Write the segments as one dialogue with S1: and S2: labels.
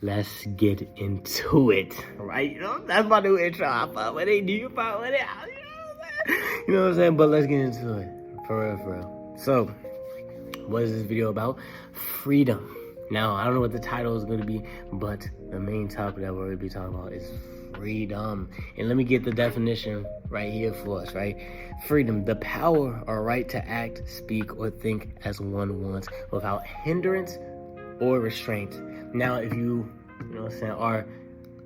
S1: Let's get into it, right? You know, that's my new intro. I fuck with it. Do you fuck with it? You know what I'm saying? But let's get into it. For real, for real. So, what is this video about? Freedom. Now, I don't know what the title is going to be, but the main topic that we're going to be talking about is freedom. And let me get the definition right here for us, right? Freedom, the power or right to act, speak, or think as one wants without hindrance or restraint. Now, if you know what I'm saying, are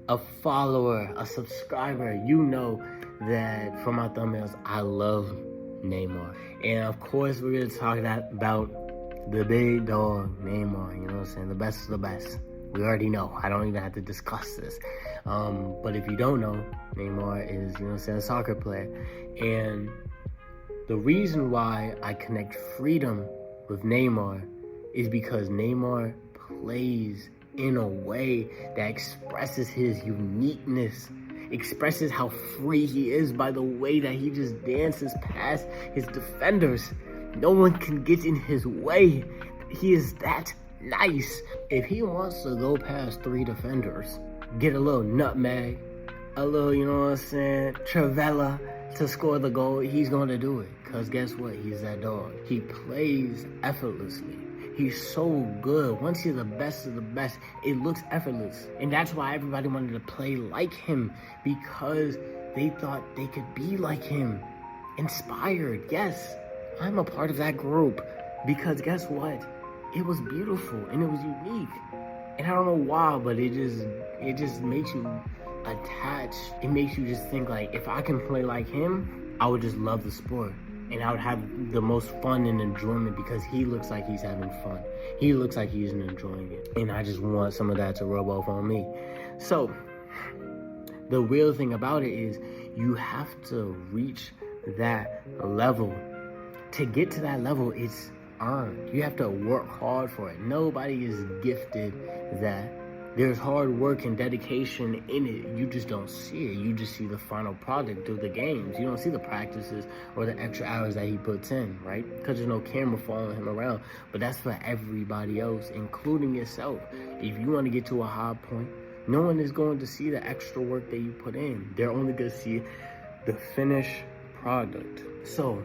S1: a follower, a subscriber, you know that from my thumbnails, I love Neymar. And of course, we're going to talk about the big dog, Neymar, you know what I'm saying? The best of the best. We already know. I don't even have to discuss this. But if you don't know, Neymar is, you know what I'm saying, a soccer player. And the reason why I connect freedom with Neymar is because Neymar plays in a way that expresses his uniqueness, expresses how free he is by the way that he just dances past his defenders. No one can get in his way. He is that nice. If he wants to go past 3 defenders, get a little nutmeg, a little, you know what I'm saying, Travella to score the goal, he's going to do it. Because guess what? He's that dog. He plays effortlessly. He's so good. Once you're the best of the best, it looks effortless. And that's why everybody wanted to play like him, because they thought they could be like him. Inspired. Yes, I'm a part of that group. Because guess what? It was beautiful and it was unique. And I don't know why, but it just makes you attached. It makes you just think like, if I can play like him, I would just love the sport. And I would have the most fun and enjoyment because he looks like he's having fun. He looks like he's enjoying it. And I just want some of that to rub off on me. So, the real thing about it is you have to reach that level. To get to that level, it's earned. You have to work hard for it. Nobody is gifted that. There's hard work and dedication in it. You just don't see it. You just see the final product of the games. You don't see the practices or the extra hours that he puts in, right? Because there's no camera following him around. But that's for everybody else, including yourself. If you want to get to a high point, no one is going to see the extra work that you put in. They're only going to see the finished product. So,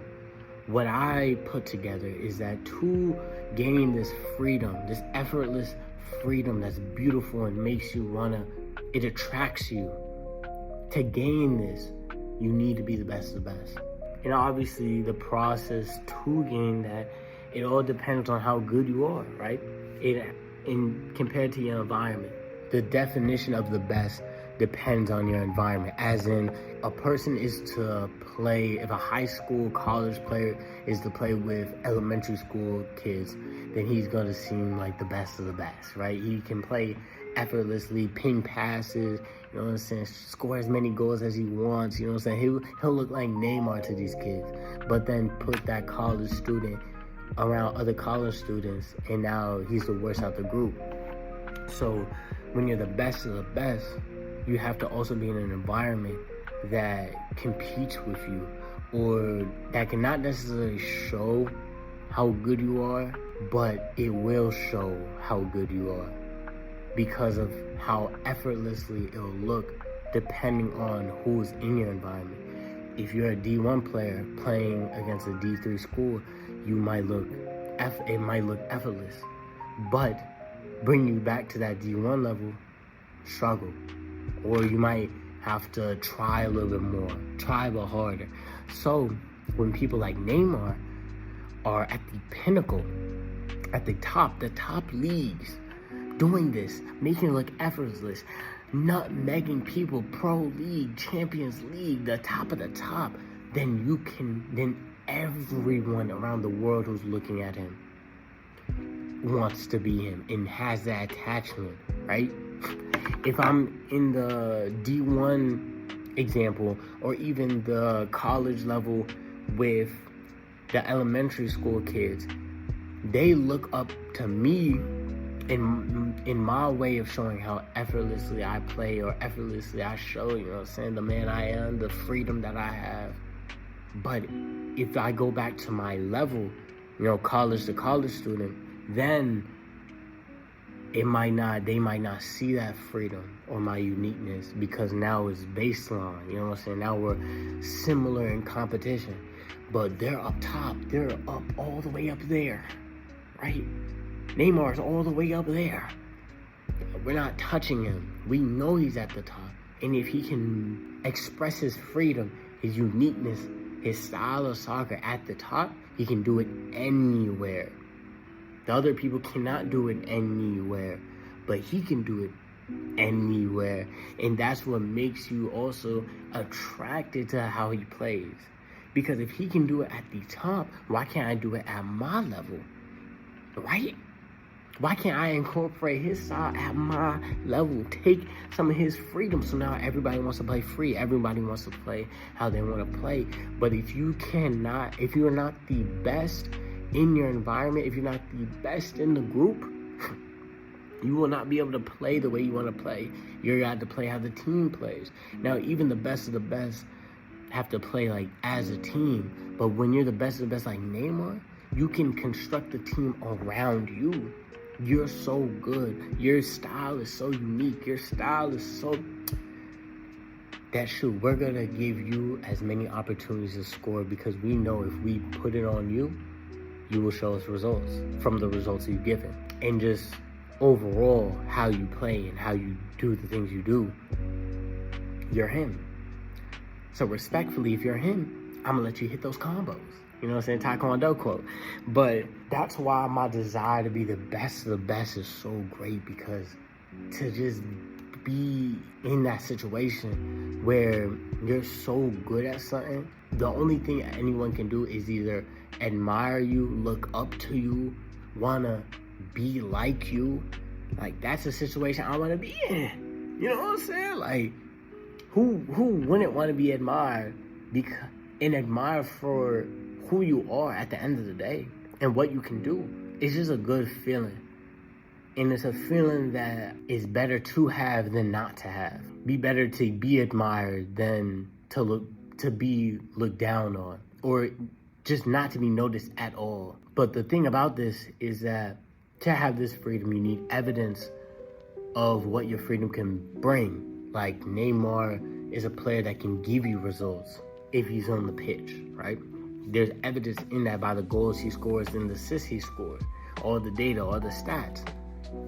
S1: what I put together is that to gain this freedom, this effortless freedom that's beautiful and makes you wanna, it attracts you. To gain this, you need to be the best of the best. And obviously the process to gain that, it all depends on how good you are, right? Compared to your environment. The definition of the best depends on your environment, as in a person is to play, if a high school, college player is to play with elementary school kids, then he's going to seem like the best of the best, right? He can play effortlessly, ping passes, you know what I'm saying, score as many goals as he wants, you know what I'm saying? He'll look like Neymar to these kids, but then put that college student around other college students, and now he's the worst out the group. So when you're the best of the best, you have to also be in an environment that competes with you, or that cannot necessarily show how good you are, but it will show how good you are because of how effortlessly it'll look depending on who's in your environment. If you're a D1 player playing against a D3 school, it might look effortless, but bring you back to that D1 level, struggle. Or you might have to try a little bit more, try a little harder. So when people like Neymar are at the pinnacle, at the top leagues, doing this, making it look effortless, nutmegging people, Pro League, Champions League, the top of the top, then everyone around the world who's looking at him wants to be him and has that attachment, right? If I'm in the D1 example, or even the college level with the elementary school kids, they look up to me in my way of showing how effortlessly I play, or effortlessly I show, you know what I'm saying, the man I am, the freedom that I have. But if I go back to my level, you know, college to college student, then they might not see that freedom or my uniqueness because now it's baseline. You know what I'm saying? Now we're similar in competition, but they're up top. They're up all the way up there, right? Neymar's all the way up there. We're not touching him. We know he's at the top. And if he can express his freedom, his uniqueness, his style of soccer at the top, he can do it anywhere. The other people cannot do it anywhere, but he can do it anywhere. And that's what makes you also attracted to how he plays. Because if he can do it at the top, why can't I do it at my level? Right? Why can't I incorporate his style at my level? Take some of his freedom. So now everybody wants to play free. Everybody wants to play how they want to play. But if you're not the best in your environment, if you're not the best in the group, you will not be able to play the way you want to play. You're going to have to play how the team plays. Now, even the best of the best have to play like as a team. But when you're the best of the best like Neymar, you can construct a team around you. You're so good. Your style is so unique. Your style is so... That shoot, we're going to give you as many opportunities to score because we know if we put it on you, you will show us results from the results you've given. And just overall, how you play and how you do the things you do, you're him. So respectfully, if you're him, I'm going to let you hit those combos. You know what I'm saying? Taekwondo quote. But that's why my desire to be the best of the best is so great, because to just be in that situation where you're so good at something, the only thing anyone can do is either admire you, look up to you, want to be like you. Like, that's a situation I want to be in. You know what I'm saying? Like, who wouldn't want to be admired and admired for who you are at the end of the day and what you can do? It's just a good feeling. And it's a feeling that is better to have than not to have. Be better to be admired than to be looked down on, or just not to be noticed at all. But the thing about this is that to have this freedom, you need evidence of what your freedom can bring. Like Neymar is a player that can give you results if he's on the pitch, right? There's evidence in that by the goals he scores and the assists he scores, all the data, all the stats.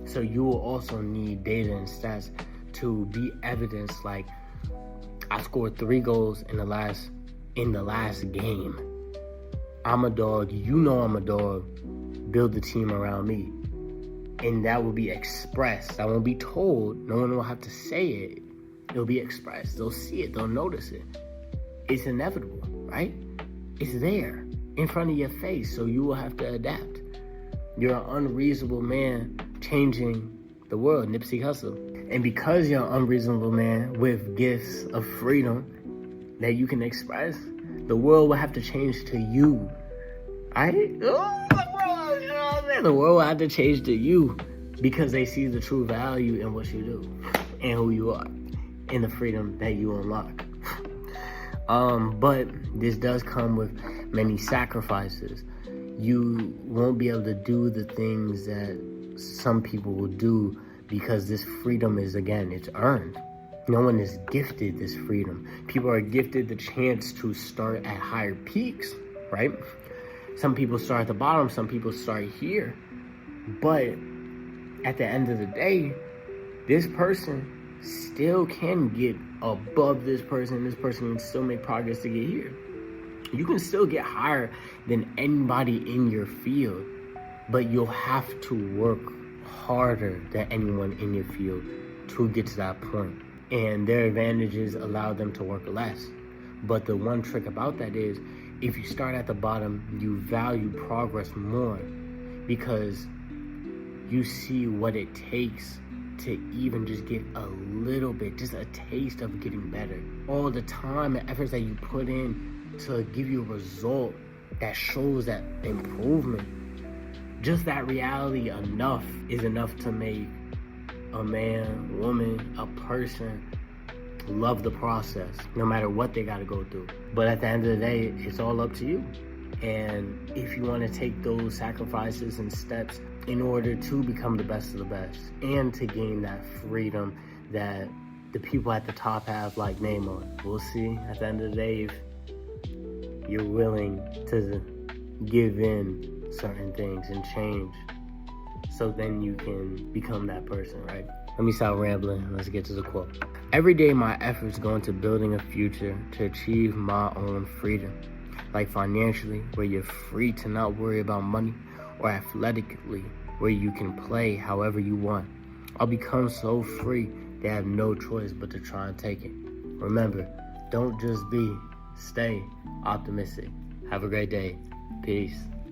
S1: So you will also need data and stats to be evidence. Like, I scored 3 goals in the last game. I'm a dog. You know I'm a dog. Build the team around me. And that will be expressed. That won't be told. No one will have to say it. It'll be expressed. They'll see it. They'll notice it. It's inevitable, right? It's there in front of your face. So you will have to adapt. You're an unreasonable man changing the world, Nipsey Hussle. And because you're an unreasonable man with gifts of freedom that you can express, the world will have to change to you. Right? Oh, bro, you know what I'm saying? The world will have to change to you because they see the true value in what you do and who you are and the freedom that you unlock. But this does come with many sacrifices. You won't be able to do the things that some people will do because this freedom is, again, it's earned. No one is gifted this freedom. People are gifted the chance to start at higher peaks, right? Some people start at the bottom, some people start here. But at the end of the day, this person still can get above this person. This person can still make progress to get here. You can still get higher than anybody in your field, but you'll have to work harder than anyone in your field to get to that point. And their advantages allow them to work less. But the one trick about that is, if you start at the bottom, you value progress more because you see what it takes to even just get a little bit, just a taste of getting better. All the time and efforts that you put in to give you a result that shows that improvement. Just that reality is enough to make a man, woman, a person love the process, no matter what they got to go through. But at the end of the day, it's all up to you. And if you want to take those sacrifices and steps in order to become the best of the best and to gain that freedom that the people at the top have, like Neymar. We'll see at the end of the day if you're willing to give in certain things and change, so then you can become that person, right? Let me stop rambling. Let's get to the quote. Every day my efforts go into building a future to achieve my own freedom, like financially, where you're free to not worry about money, or athletically, where you can play however you want. I'll become so free they have no choice but to try and take it. Remember, don't just be, stay optimistic. Have a great day. Peace.